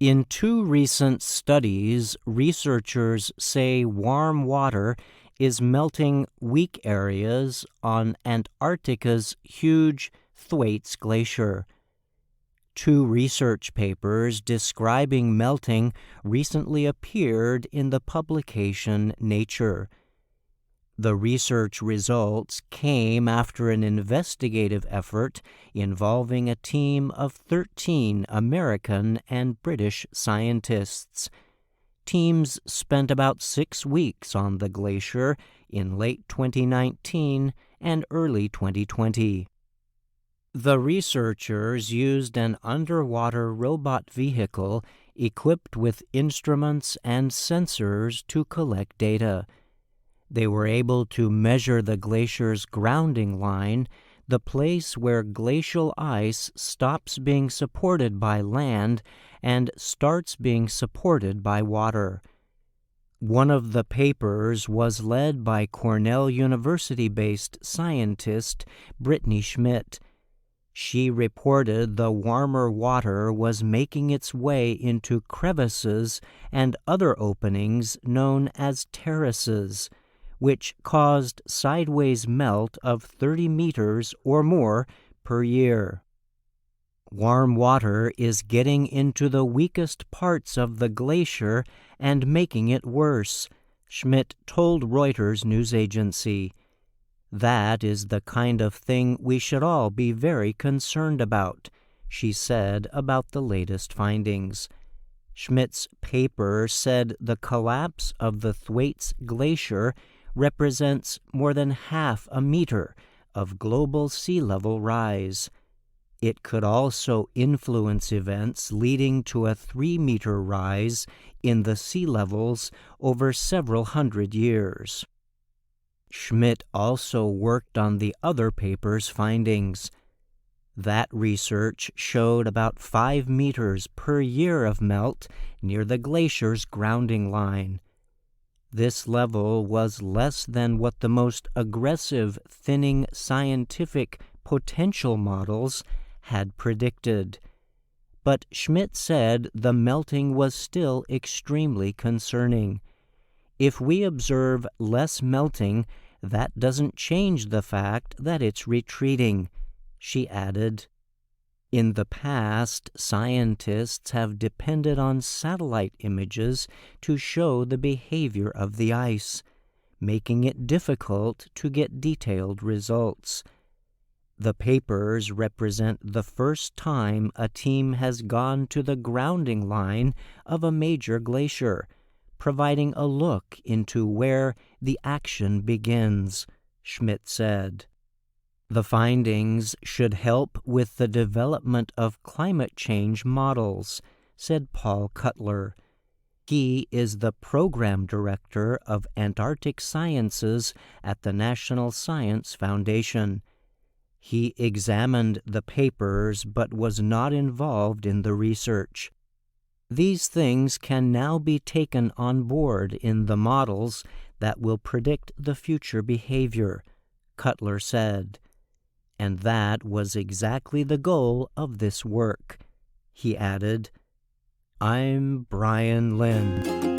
In two recent studies, researchers say warm water is melting weak areas on Antarctica's huge Thwaites Glacier. Two research papers describing melting recently appeared in the publication Nature. The research results came after an investigative effort involving a team of 13 American and British scientists. Teams spent about 6 weeks on the glacier in late 2019 and early 2020. The researchers used an underwater robot vehicle equipped with instruments and sensors to collect data. They were able to measure the glacier's grounding line, the place where glacial ice stops being supported by land and starts being supported by water. One of the papers was led by Cornell University-based scientist Brittany Schmidt. She reported the warmer water was making its way into crevices and other openings known as terraces, which caused sideways melt of 30 meters or more per year. Warm water is getting into the weakest parts of the glacier and making it worse, Schmidt told Reuters news agency. That is the kind of thing we should all be very concerned about, she said about the latest findings. Schmidt's paper said the collapse of the Thwaites Glacier represents more than half a meter of global sea level rise. It could also influence events leading to a 3-meter rise in the sea levels over several hundred years. Schmidt also worked on the other paper's findings. That research showed about 5 meters per year of melt near the glacier's grounding line. This level was less than what the most aggressive thinning scientific potential models had predicted. But Schmidt said the melting was still extremely concerning. If we observe less melting, that doesn't change the fact that it's retreating, she added. In the past, scientists have depended on satellite images to show the behavior of the ice, making it difficult to get detailed results. The papers represent the first time a team has gone to the grounding line of a major glacier, providing a look into where the action begins, Schmidt said. The findings should help with the development of climate change models, said Paul Cutler. He is the program director of Antarctic Sciences at the National Science Foundation. He examined the papers but was not involved in the research. These things can now be taken on board in the models that will predict the future behavior, Cutler said. And that was exactly the goal of this work. He added, I'm Brian Lynn.